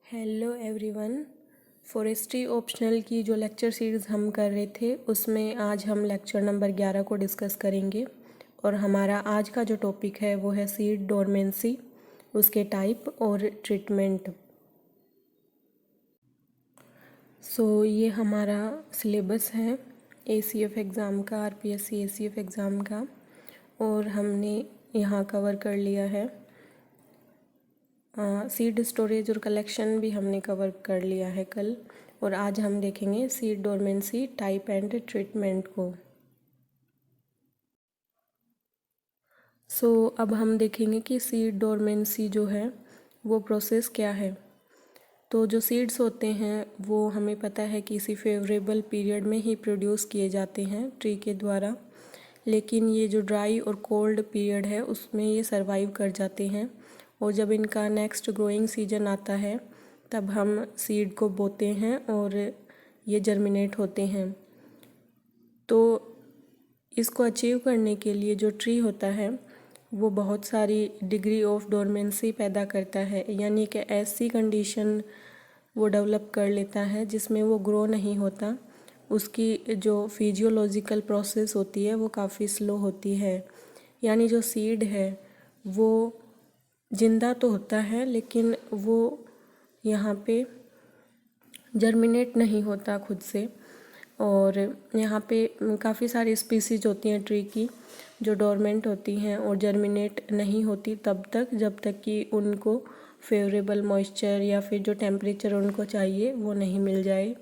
Hello everyone. Forestry optional की जो lecture series हम कर रहे थे उसमें आज हम लेक्चर नंबर 11 को डिस्कस करेंगे और हमारा आज का जो टॉपिक है वो है सीड डोरमेंसी, उसके टाइप और ट्रीटमेंट। ये हमारा सिलेबस है ACF एग्ज़ाम का, RPSC ACF एग्ज़ाम का, और हमने यहाँ कवर कर लिया है सीड स्टोरेज और कलेक्शन भी हमने कवर कर लिया है कल। और आज हम देखेंगे seed dormancy type and treatment को। अब हम देखेंगे कि सीड डोरमेंसी जो है वो प्रोसेस क्या है। तो जो सीड्स होते हैं वो हमें पता है कि किसी फेवरेबल पीरियड में ही प्रोड्यूस किए जाते हैं ट्री के द्वारा, लेकिन ये जो ड्राई और कोल्ड पीरियड है उसमें ये सरवाइव कर जाते हैं और जब इनका नेक्स्ट ग्रोइंग सीजन आता है तब हम सीड को बोते हैं और ये जर्मिनेट होते हैं। तो इसको अचीव करने के लिए जो ट्री होता है वो बहुत सारी डिग्री ऑफ डोरमेंसी पैदा करता है, यानी कि ऐसी कंडीशन वो डेवलप कर लेता है जिसमें वो ग्रो नहीं होता। उसकी जो फिजियोलॉजिकल प्रोसेस होती है वो काफ़ी स्लो होती है, यानी जो सीड है वो जिंदा तो होता है लेकिन वो यहाँ पे जर्मिनेट नहीं होता खुद से। और यहाँ पे काफ़ी सारी स्पीसीज होती हैं ट्री की जो डोरमेंट होती हैं और जर्मिनेट नहीं होती तब तक जब तक कि उनको फेवरेबल मॉइस्चर या फिर जो टेम्परेचर उनको चाहिए वो नहीं मिल जाए।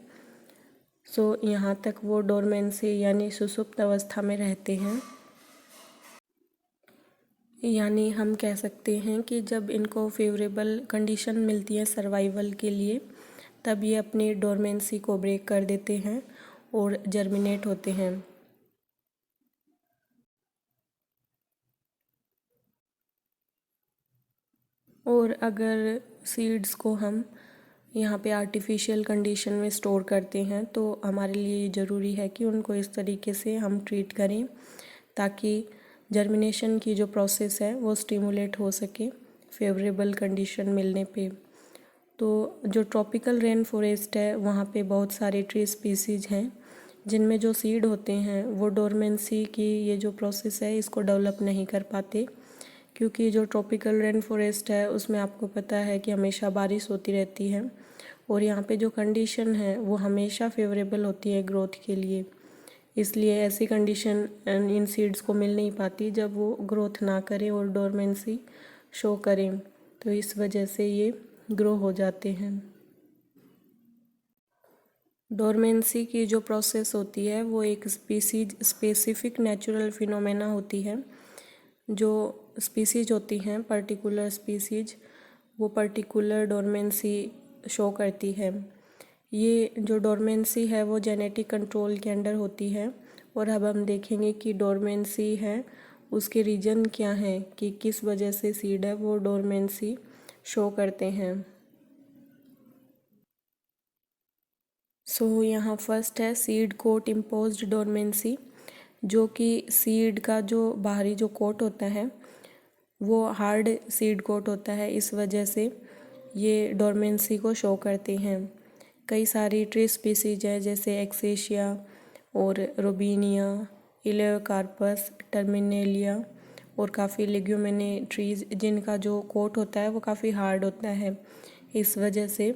यहाँ तक वो डोरमेंसी यानी सुसुप्त अवस्था में रहते हैं। यानी हम कह सकते हैं कि जब इनको फेवरेबल कंडीशन मिलती है सर्वाइवल के लिए तब ये अपनी डोरमेंसी को ब्रेक कर देते हैं और जर्मिनेट होते हैं। और अगर सीड्स को हम यहाँ पे आर्टिफिशियल कंडीशन में स्टोर करते हैं तो हमारे लिए ज़रूरी है कि उनको इस तरीके से हम ट्रीट करें ताकि जर्मिनेशन की जो प्रोसेस है वो स्टिमुलेट हो सके फेवरेबल कंडीशन मिलने पे। तो जो ट्रॉपिकल रेन फॉरेस्ट है वहाँ पे बहुत सारे ट्री स्पीसीज हैं जिनमें जो सीड होते हैं वो डोरमेंसी की ये जो प्रोसेस है इसको डेवलप नहीं कर पाते, क्योंकि जो ट्रॉपिकल रेन फॉरेस्ट है उसमें आपको पता है कि हमेशा बारिश होती रहती है और यहाँ पे जो कंडीशन है वो हमेशा फेवरेबल होती है ग्रोथ के लिए। इसलिए ऐसी कंडीशन इन सीड्स को मिल नहीं पाती जब वो ग्रोथ ना करें और डोरमेंसी शो करें, तो इस वजह से ये ग्रो हो जाते हैं। डोरमेंसी की जो प्रोसेस होती है वो एक स्पीसीज स्पेसिफिक नेचुरल फिनोमेना होती है। जो स्पीसीज होती हैं पर्टिकुलर स्पीसीज वो पर्टिकुलर डोरमेंसी शो करती है। ये जो डोरमेंसी है वो जेनेटिक कंट्रोल के अंडर होती है और अब हम देखेंगे कि डोरमेंसी है उसके रीजन क्या हैं कि किस वजह से सीड है वो डोरमेंसी शो करते हैं। यहाँ फर्स्ट है सीड कोट इम्पोज्ड डोरमेंसी, जो कि सीड का जो बाहरी जो कोट होता है वो हार्ड सीड कोट होता है, इस वजह से ये डोरमेंसी को शो करते हैं। कई सारी ट्री स्पीसीज है जैसे एक्सेशिया और रोबीनिया, इलेयोकार्पस, टर्मिनेलिया और काफ़ी लेग्यूमिने ट्रीज़ जिनका जो कोट होता है वो काफ़ी हार्ड होता है, इस वजह से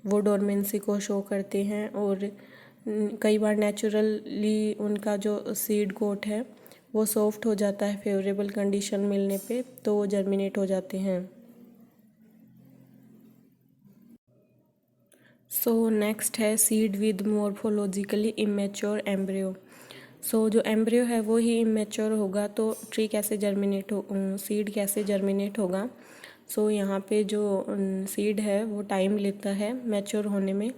वो डोरमेंसी को शो करते हैं। और कई बार नेचुरली उनका जो सीड कोट है वो सॉफ्ट हो जाता है फेवरेबल कंडीशन मिलने पे, तो वो जर्मिनेट हो जाते हैं। नेक्स्ट है seed with morphologically immature embryo. जो एम्ब्रियो है वो ही इमेच्योर होगा तो ट्री कैसे जर्मिनेट हो, सीड कैसे जर्मिनेट होगा। यहाँ पे जो सीड है वो टाइम लेता है मैच्योर होने में,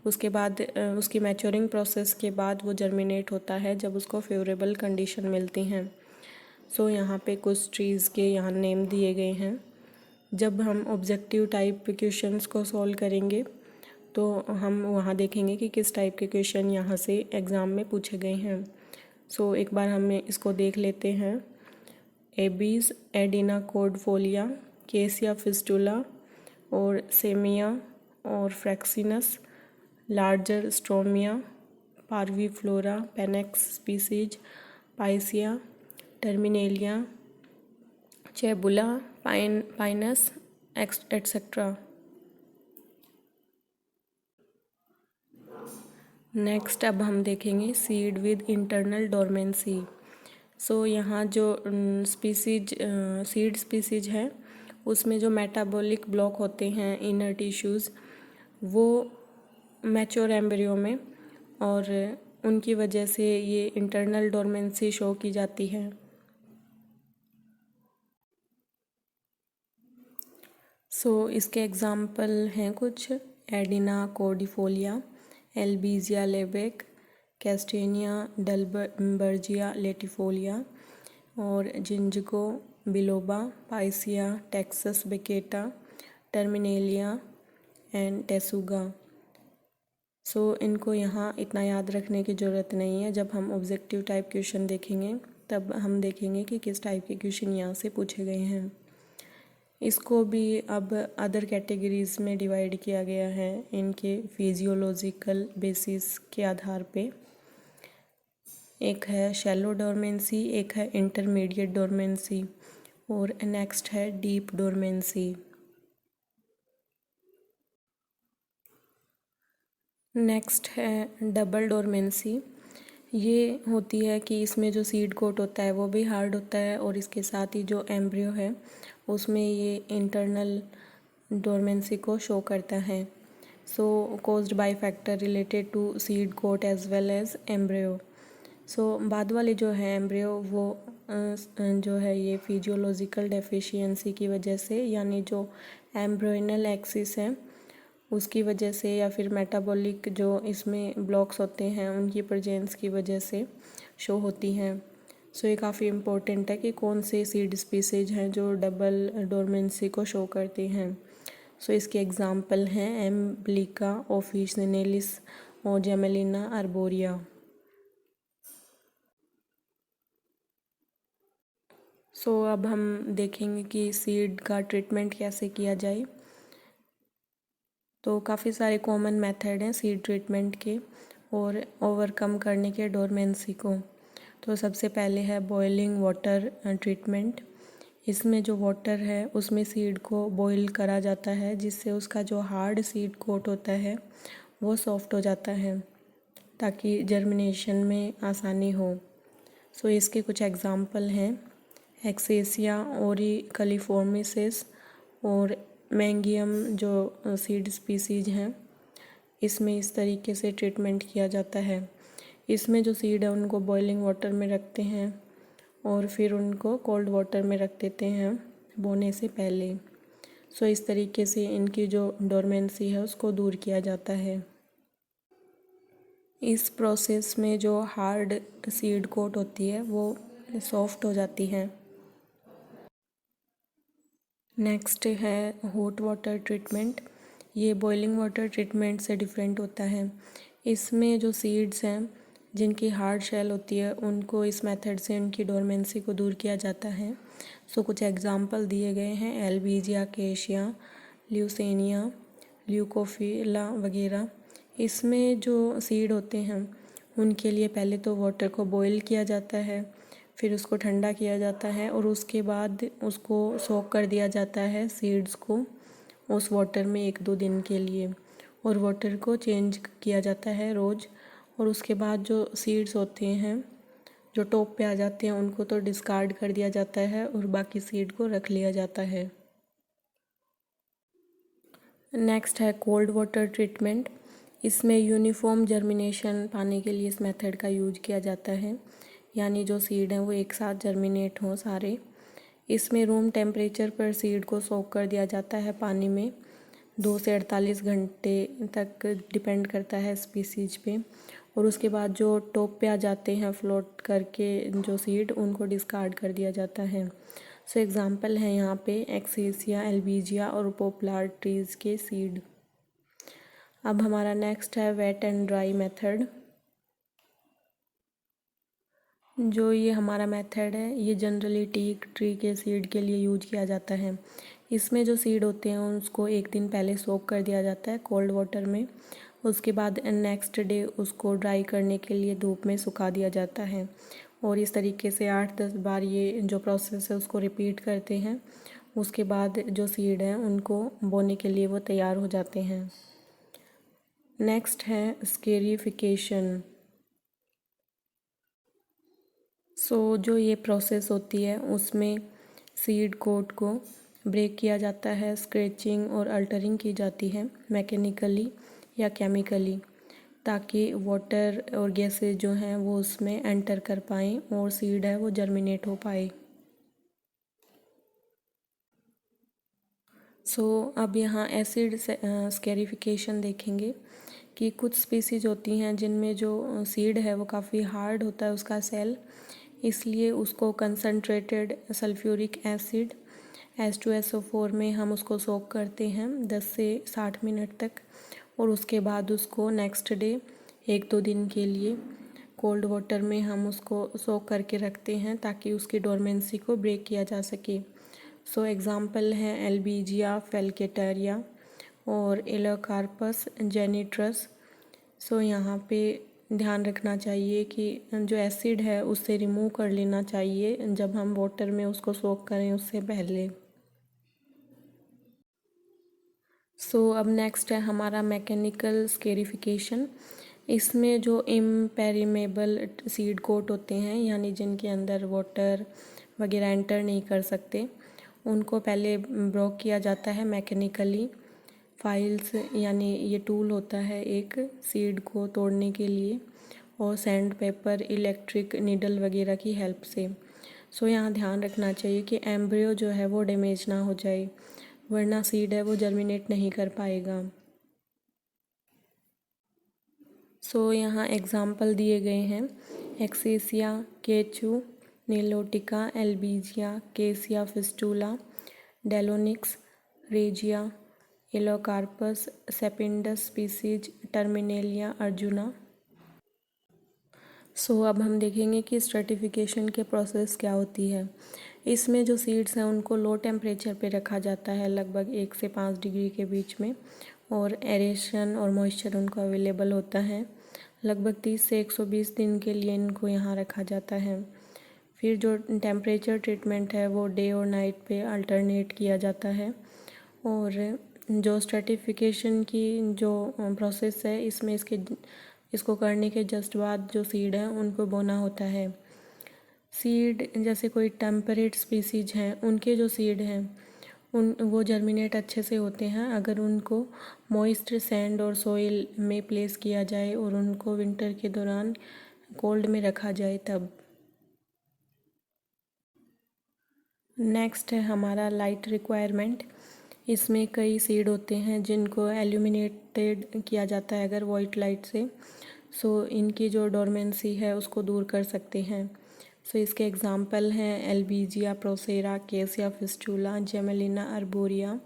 उसके बाद उसकी मैच्योरिंग प्रोसेस के बाद वो जर्मिनेट होता है जब उसको फेवरेबल कंडीशन मिलती हैं। यहाँ पे कुछ ट्रीज़ के यहाँ नेम दिए गए हैं। जब हम ऑब्जेक्टिव टाइप क्वेश्चंस को सॉल्व करेंगे तो हम वहाँ देखेंगे कि किस टाइप के क्वेश्चन यहाँ से एग्ज़ाम में पूछे गए हैं। एक बार हम इसको देख लेते हैं। एबीज, एडिना कोडफोलिया, केसिया फिस्टुला और सेमिया और fraxinus, lagerstroemia, parviflora, panax species, picea, terminalia, chebula, pinus etcetera. Next अब हम देखेंगे seed with internal dormancy. So यहाँ जो सीड स्पीसीज है उसमें जो मेटाबॉलिक ब्लॉक होते हैं इनर टिश्यूज़ वो मैच्योर एम्ब्रियो में, और उनकी वजह से ये इंटरनल डोरमेंसी शो की जाती है। सो इसके एग्जाम्पल हैं कुछ: एडिना कोर्डिफोलिया, एल्बीजिया लेबेक, कैस्टेनिया डलबर्जिया लेटिफोलिया, और जिंजगो बिलोबा, पाइसिया, टेक्सस बेकेटा, टर्मिनेलिया एंड टेसुगा। सो इनको यहाँ इतना याद रखने की ज़रूरत नहीं है। जब हम ऑब्जेक्टिव टाइप क्वेश्चन देखेंगे तब हम देखेंगे कि किस टाइप के क्वेश्चन यहाँ से पूछे गए हैं। इसको भी अब अदर कैटेगरीज में डिवाइड किया गया है इनके फिजियोलॉजिकल बेसिस के आधार पे। एक है शैलो डोरमेंसी, एक है इंटरमीडिएट डोरमेंसी, और नेक्स्ट है डीप डोरमेंसी। नेक्स्ट है डबल डोरमेंसी। ये होती है कि इसमें जो सीड कोट होता है वो भी हार्ड होता है, और इसके साथ ही जो एम्ब्रियो है उसमें ये इंटरनल डोरमेंसी को शो करता है। So caused by factor related to seed coat as well as embryo. So बाद वाले जो है एम्ब्रियो वो जो है ये फिजियोलॉजिकल डेफिशिएंसी की वजह से, यानी जो एम्ब्रियोनल एक्सिस है उसकी वजह से, या फिर मेटाबॉलिक जो इसमें ब्लॉक्स होते हैं उनकी प्रेजेंस की वजह से शो होती हैं। सो ये काफ़ी इम्पोर्टेंट है कि कौन से सीड स्पीसीज हैं जो डबल डोरमेंसी को शो करते हैं। सो इसके एग्जांपल हैं एम्ब्लिका ऑफिसिनेलिस और जेमेलिना आर्बोरिया। सो अब हम देखेंगे कि सीड का ट्रीटमेंट कैसे किया जाए। तो काफ़ी सारे कॉमन मेथड हैं सीड ट्रीटमेंट के और ओवरकम करने के डोरमेंसी को। तो सबसे पहले है बॉइलिंग वाटर ट्रीटमेंट। इसमें जो वाटर है उसमें सीड को बॉईल करा जाता है, जिससे उसका जो हार्ड सीड कोट होता है वो सॉफ्ट हो जाता है ताकि जर्मिनेशन में आसानी हो। सो इसके कुछ एग्जांपल हैं एक्सेसिया ओरिकलिफॉर्मिसेस और मैंगियम जो सीड स्पीसीज हैं। इसमें इस तरीके से ट्रीटमेंट किया जाता है। इसमें जो सीड है उनको बॉइलिंग वाटर में रखते हैं और फिर उनको कोल्ड वाटर में रख देते हैं बोने से पहले। सो इस तरीके से इनकी जो डोरमेंसी है उसको दूर किया जाता है। इस प्रोसेस में जो हार्ड सीड कोट होती है वो सॉफ्ट हो जाती है। नेक्स्ट है हॉट वाटर ट्रीटमेंट। ये बॉइलिंग वाटर ट्रीटमेंट से डिफरेंट होता है। इसमें जो सीड्स हैं जिनकी हार्ड शेल होती है उनको इस मेथड से उनकी डोरमेंसी को दूर किया जाता है। सो कुछ एग्जांपल दिए गए हैं एल्बीजिया केशिया, ल्यूसेनिया, ल्यूकोफिला वगैरह। इसमें जो सीड होते हैं उनके लिए पहले तो वाटर को बॉईल किया जाता है, फिर उसको ठंडा किया जाता है और उसके बाद उसको सोक कर दिया जाता है सीड्स को उस वाटर में 1-2 दिन के लिए, और वाटर को चेंज किया जाता है रोज़। और उसके बाद जो सीड्स होते हैं जो टॉप पे आ जाते हैं उनको तो डिस्कार्ड कर दिया जाता है और बाकी सीड को रख लिया जाता है। नेक्स्ट है कोल्ड वाटर ट्रीटमेंट। इसमें यूनिफॉर्म जर्मिनेशन पाने के लिए इस मेथड का यूज किया जाता है, यानी जो सीड हैं वो एक साथ जर्मिनेट हों सारे। इसमें रूम टेम्परेचर पर सीड को सोक कर दिया जाता है पानी में 2 से 48 घंटे तक, डिपेंड करता है स्पीसीज पे। और उसके बाद जो टॉप पे आ जाते हैं फ्लोट करके जो सीड, उनको डिस्कार्ड कर दिया जाता है। सो एग्जांपल है यहाँ पे एक्सेसिया, एल्बीजिया और पॉपुलर ट्रीज़ के सीड। अब हमारा नेक्स्ट है वेट एंड ड्राई मेथड। जो ये हमारा मेथड है ये जनरली टीक ट्री के सीड के लिए यूज किया जाता है। इसमें जो सीड होते हैं उसको एक दिन पहले सोक कर दिया जाता है कोल्ड वाटर में। उसके बाद नेक्स्ट डे उसको ड्राई करने के लिए धूप में सुखा दिया जाता है। और इस तरीके से 8-10 बार ये जो प्रोसेस है उसको रिपीट करते हैं। उसके बाद जो सीड हैं उनको बोने के लिए वो तैयार हो जाते हैं। नेक्स्ट है स्केरिफिकेशन। जो ये प्रोसेस होती है उसमें सीड कोट को ब्रेक किया जाता है, स्क्रैचिंग और अल्टरिंग की जाती है मैकेनिकली या केमिकली, ताकि वाटर और गैसेज जो हैं वो उसमें एंटर कर पाएँ और सीड है वो जर्मिनेट हो पाए। अब यहाँ एसिड स्कैरिफिकेशन देखेंगे कि कुछ स्पीसीज होती हैं जिनमें जो सीड है वो काफ़ी हार्ड होता है उसका सेल, इसलिए उसको कंसनट्रेटेड सल्फ्यूरिक एसिड H2SO4 में हम उसको सोक करते हैं 10 से 60 मिनट तक। और उसके बाद उसको नेक्स्ट डे 1-2 दिन के लिए कोल्ड वाटर में हम उसको सोक करके रखते हैं ताकि उसकी डोरमेंसी को ब्रेक किया जा सके। एग्ज़ाम्पल हैं एल्बीजिया फेल्केटेरिया और एलोकार्पस जेनिट्रस। यहाँ पे ध्यान रखना चाहिए कि जो एसिड है उससे रिमूव कर लेना चाहिए जब हम वाटर में उसको सोक करें उससे पहले। अब नेक्स्ट है हमारा मैकेनिकल स्केरिफिकेशन। इसमें जो इम्पेरिमेबल सीड कोट होते हैं यानी जिनके अंदर वाटर वगैरह एंटर नहीं कर सकते, उनको पहले ब्रोक किया जाता है मैकेनिकली। फाइल्स यानी ये टूल होता है एक सीड को तोड़ने के लिए, और सैंड पेपर, इलेक्ट्रिक नीडल वगैरह की हेल्प से। यहाँ ध्यान रखना चाहिए कि एम्ब्रियो जो है वो डैमेज ना हो जाए, वरना सीड है वो जर्मिनेट नहीं कर पाएगा। यहाँ एग्जाम्पल दिए गए हैं एक्सेसिया, केचू, nilotica, albizia, cassia fistula, delonix, regia, elaeocarpus, sapindus species, terminalia arjuna. अब हम देखेंगे कि स्ट्रेटिफिकेशन के प्रोसेस क्या होती है। इसमें जो सीड्स हैं उनको लो टेम्परेचर पे रखा जाता है लगभग 1 से 5 डिग्री के बीच में, और एरेशन और मॉइस्चर उनको अवेलेबल होता है। लगभग 30 से 120 दिन के लिए इनको यहाँ रखा जाता है। फिर जो टेम्परेचर ट्रीटमेंट है वो डे और नाइट पे अल्टरनेट किया जाता है। और जो स्ट्रेटिफिकेशन की जो प्रोसेस है इसमें इसको करने के जस्ट बाद जो सीड है उनको बोना होता है। सीड जैसे कोई टेम्परेट स्पीसीज हैं उनके जो सीड हैं वो जर्मिनेट अच्छे से होते हैं अगर उनको मॉइस्ट सैंड और सोइल में प्लेस किया जाए और उनको विंटर के दौरान कोल्ड में रखा जाए तब। नेक्स्ट है हमारा लाइट रिक्वायरमेंट। इसमें कई सीड होते हैं जिनको एल्यूमिनेटेड किया जाता है अगर वाइट लाइट से, इनकी जो डोरमेंसी है उसको दूर कर सकते हैं। इसके एग्जांपल हैं एल्बीजिया प्रोसेरा, केसिया फिस्टूला, जेमेलिना अर्बोरिया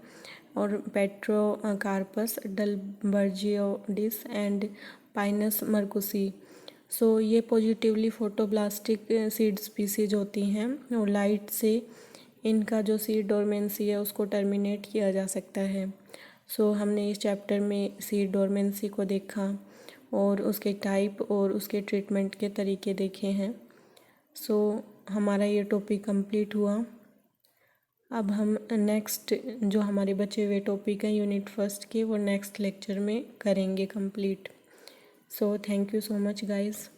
और पेट्रोकार्पस डलबर्जियोडिस एंड पाइनस मर्कुसी। ये पॉजिटिवली फोटोब्लास्टिक सीड स्पीसीज होती हैं और लाइट से इनका जो सीड डोरमेंसी है उसको टर्मिनेट किया जा सकता है। हमने इस चैप्टर में सीड डोरमेंसी को देखा और उसके टाइप और उसके ट्रीटमेंट के तरीके देखे हैं। हमारा ये टॉपिक कंप्लीट हुआ। अब हम नेक्स्ट जो हमारे बचे हुए टॉपिक हैं यूनिट 1 के वो नेक्स्ट लेक्चर में करेंगे complete. Thank you so much guys.